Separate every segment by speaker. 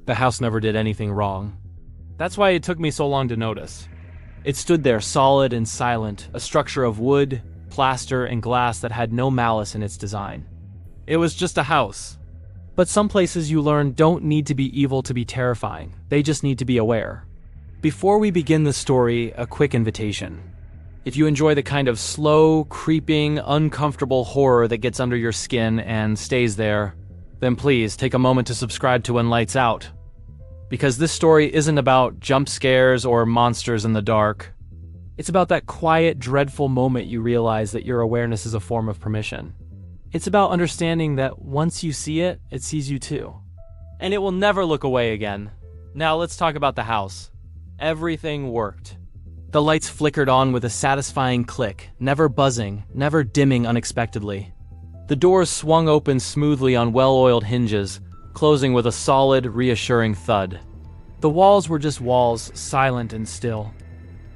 Speaker 1: The house never did anything wrong. That's why it took me so long to notice. It stood there solid and silent, a structure of wood, plaster, and glass that had no malice in its design. It was just a house. But some places you learn don't need to be evil to be terrifying. They just need to be aware. Before we begin the story, a quick invitation. If you enjoy the kind of slow, creeping, uncomfortable horror that gets under your skin and stays there, then please take a moment to subscribe to When Lights Out. Because this story isn't about jump scares or monsters in the dark. It's about that quiet, dreadful moment you realize that your awareness is a form of permission. It's about understanding that once you see it, it sees you too. And it will never look away again. Now let's talk about the house. Everything worked. The lights flickered on with a satisfying click, never buzzing, never dimming unexpectedly. The doors swung open smoothly on well-oiled hinges, closing with a solid, reassuring thud. The walls were just walls, silent and still.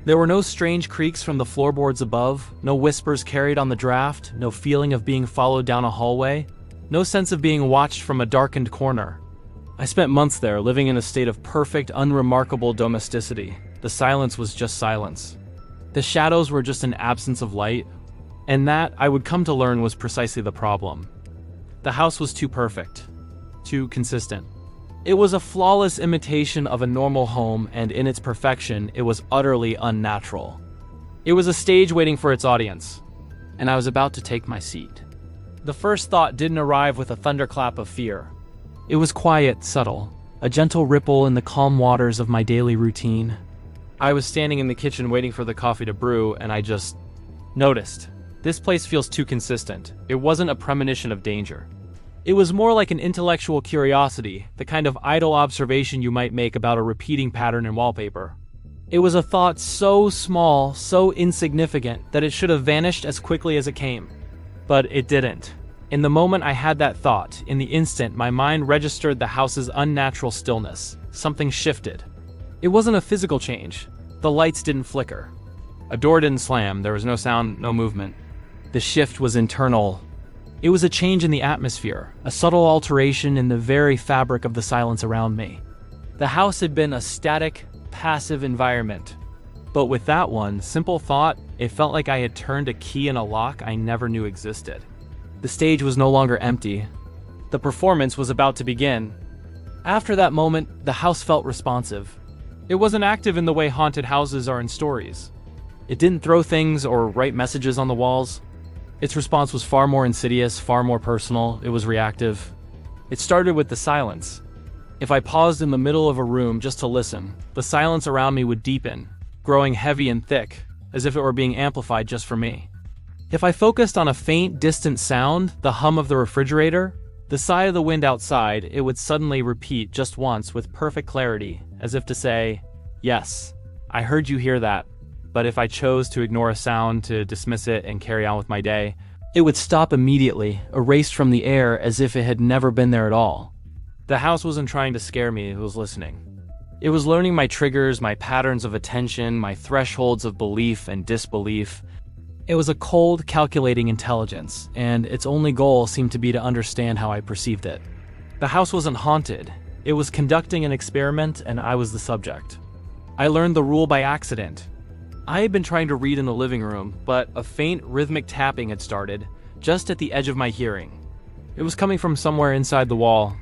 Speaker 1: There were no strange creaks from the floorboards above, no whispers carried on the draft, no feeling of being followed down a hallway, no sense of being watched from a darkened corner. I spent months there, living in a state of perfect, unremarkable domesticity. The silence was just silence. The shadows were just an absence of light, and that, I would come to learn, was precisely the problem. The house was too perfect, too consistent. It was a flawless imitation of a normal home, and in its perfection, it was utterly unnatural. It was a stage waiting for its audience, and I was about to take my seat. The first thought didn't arrive with a thunderclap of fear. It was quiet, subtle, a gentle ripple in the calm waters of my daily routine. I was standing in the kitchen waiting for the coffee to brew, and I just noticed. This place feels too consistent. It wasn't a premonition of danger. It was more like an intellectual curiosity, the kind of idle observation you might make about a repeating pattern in wallpaper. It was a thought so small, so insignificant, that it should have vanished as quickly as it came. But it didn't. In the moment I had that thought, in the instant, my mind registered the house's unnatural stillness. Something shifted. It wasn't a physical change. The lights didn't flicker. A door didn't slam. There was no sound, no movement. The shift was internal. It was a change in the atmosphere, a subtle alteration in the very fabric of the silence around me. The house had been a static, passive environment. But with that one simple thought, it felt like I had turned a key in a lock I never knew existed. The stage was no longer empty. The performance was about to begin. After that moment, the house felt responsive. It wasn't active in the way haunted houses are in stories. It didn't throw things or write messages on the walls. Its response was far more insidious, far more personal. It was reactive. It started with the silence. If I paused in the middle of a room just to listen, the silence around me would deepen, growing heavy and thick, as if it were being amplified just for me. If I focused on a faint, distant sound, the hum of the refrigerator, the sigh of the wind outside, it would suddenly repeat just once with perfect clarity, as if to say, "Yes, I heard you hear that." But if I chose to ignore a sound, to dismiss it and carry on with my day, it would stop immediately, erased from the air as if it had never been there at all. The house wasn't trying to scare me, it was listening. It was learning my triggers, my patterns of attention, my thresholds of belief and disbelief. It was a cold, calculating intelligence, and its only goal seemed to be to understand how I perceived it. The house wasn't haunted. It was conducting an experiment, and I was the subject. I learned the rule by accident. I had been trying to read in the living room, but a faint, rhythmic tapping had started, just at the edge of my hearing. It was coming from somewhere inside the wall.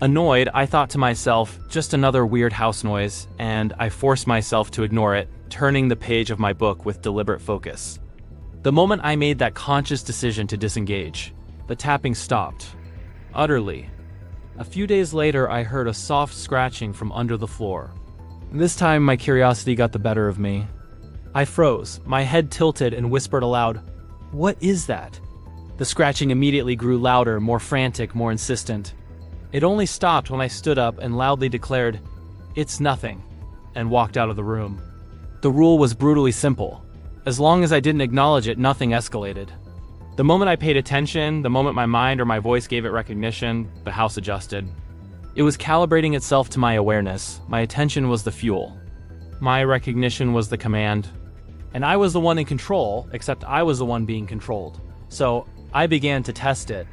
Speaker 1: Annoyed, I thought to myself, just another weird house noise, and I forced myself to ignore it, turning the page of my book with deliberate focus. The moment I made that conscious decision to disengage, the tapping stopped. Utterly. A few days later, I heard a soft scratching from under the floor. This time, my curiosity got the better of me. I froze, my head tilted, and whispered aloud, "What is that?" The scratching immediately grew louder, more frantic, more insistent. It only stopped when I stood up and loudly declared, "It's nothing," and walked out of the room. The rule was brutally simple. As long as I didn't acknowledge it, nothing escalated. The moment I paid attention, the moment my mind or my voice gave it recognition, the house adjusted. It was calibrating itself to my awareness. My attention was the fuel. My recognition was the command. And I was the one in control, except I was the one being controlled. So I began to test it.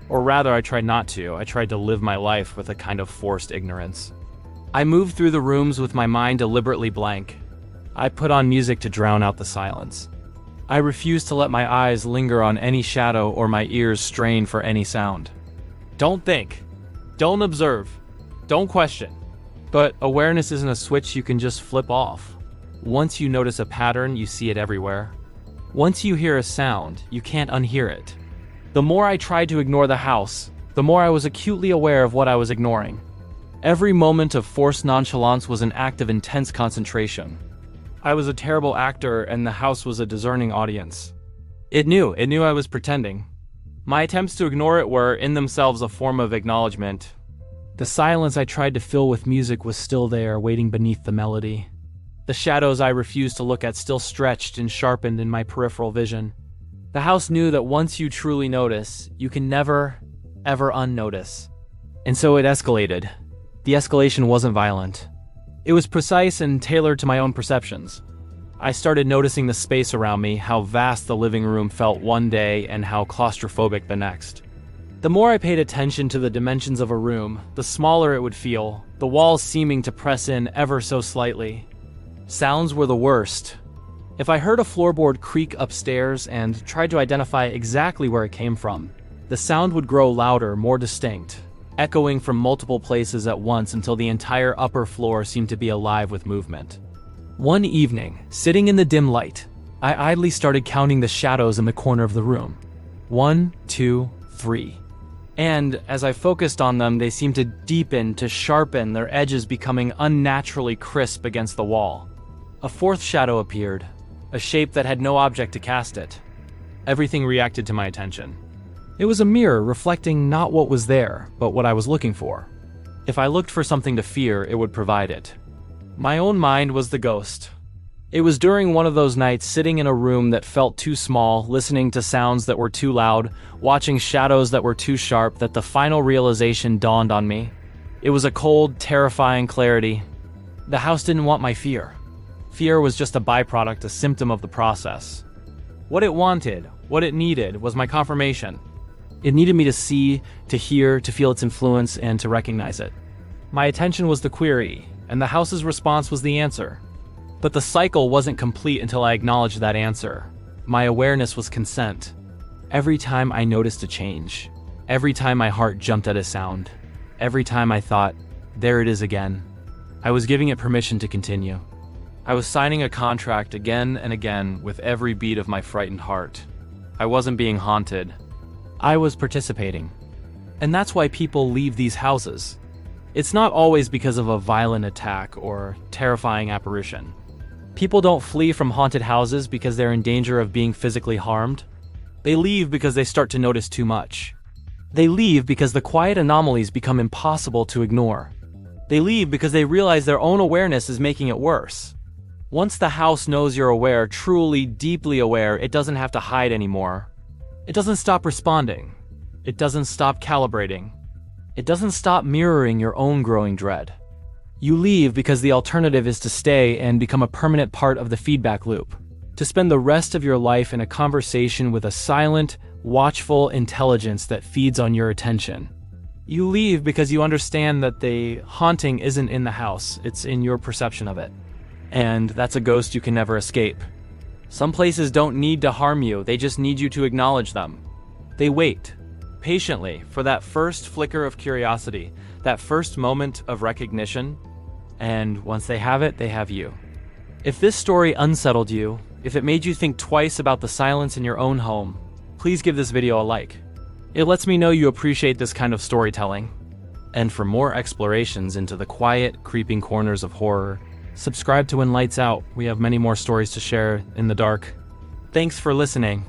Speaker 1: Or rather, I tried not to. I tried to live my life with a kind of forced ignorance. I moved through the rooms with my mind deliberately blank. I put on music to drown out the silence. I refused to let my eyes linger on any shadow or my ears strain for any sound. Don't think. Don't observe. Don't question. But awareness isn't a switch you can just flip off. Once you notice a pattern, you see it everywhere. Once you hear a sound, you can't unhear it. The more I tried to ignore the house, the more I was acutely aware of what I was ignoring. Every moment of forced nonchalance was an act of intense concentration. I was a terrible actor, and the house was a discerning audience. It knew I was pretending. My attempts to ignore it were, in themselves, a form of acknowledgement. The silence I tried to fill with music was still there, waiting beneath the melody. The shadows I refused to look at still stretched and sharpened in my peripheral vision. The house knew that once you truly notice, you can never, ever unnotice. And so it escalated. The escalation wasn't violent. It was precise and tailored to my own perceptions. I started noticing the space around me, how vast the living room felt one day and how claustrophobic the next. The more I paid attention to the dimensions of a room, the smaller it would feel, the walls seeming to press in ever so slightly. Sounds were the worst. If I heard a floorboard creak upstairs and tried to identify exactly where it came from, the sound would grow louder, more distinct, echoing from multiple places at once until the entire upper floor seemed to be alive with movement. One evening, sitting in the dim light, I idly started counting the shadows in the corner of the room. 1, 2, 3. And as I focused on them, they seemed to deepen, to sharpen, their edges becoming unnaturally crisp against the wall. A fourth shadow appeared, a shape that had no object to cast it. Everything reacted to my attention. It was a mirror reflecting not what was there, but what I was looking for. If I looked for something to fear, it would provide it. My own mind was the ghost. It was during one of those nights, sitting in a room that felt too small, listening to sounds that were too loud, watching shadows that were too sharp, that the final realization dawned on me. It was a cold, terrifying clarity. The house didn't want my fear. Fear was just a byproduct, a symptom of the process. What it wanted, what it needed, was my confirmation. It needed me to see, to hear, to feel its influence, and to recognize it. My attention was the query, and the house's response was the answer. But the cycle wasn't complete until I acknowledged that answer. My awareness was consent. Every time I noticed a change, every time my heart jumped at a sound, every time I thought, there it is again, I was giving it permission to continue. I was signing a contract again and again with every beat of my frightened heart. I wasn't being haunted. I was participating. And that's why people leave these houses. It's not always because of a violent attack or terrifying apparition. People don't flee from haunted houses because they're in danger of being physically harmed. They leave because they start to notice too much. They leave because the quiet anomalies become impossible to ignore. They leave because they realize their own awareness is making it worse. Once the house knows you're aware, truly, deeply aware, it doesn't have to hide anymore. It doesn't stop responding. It doesn't stop calibrating. It doesn't stop mirroring your own growing dread. You leave because the alternative is to stay and become a permanent part of the feedback loop, to spend the rest of your life in a conversation with a silent, watchful intelligence that feeds on your attention. You leave because you understand that the haunting isn't in the house, it's in your perception of it. And that's a ghost you can never escape. Some places don't need to harm you, they just need you to acknowledge them. They wait, patiently, for that first flicker of curiosity, that first moment of recognition, and once they have it, they have you. If this story unsettled you, if it made you think twice about the silence in your own home, please give this video a like. It lets me know you appreciate this kind of storytelling. And for more explorations into the quiet, creeping corners of horror, subscribe to When Lights Out. We have many more stories to share in the dark. Thanks for listening.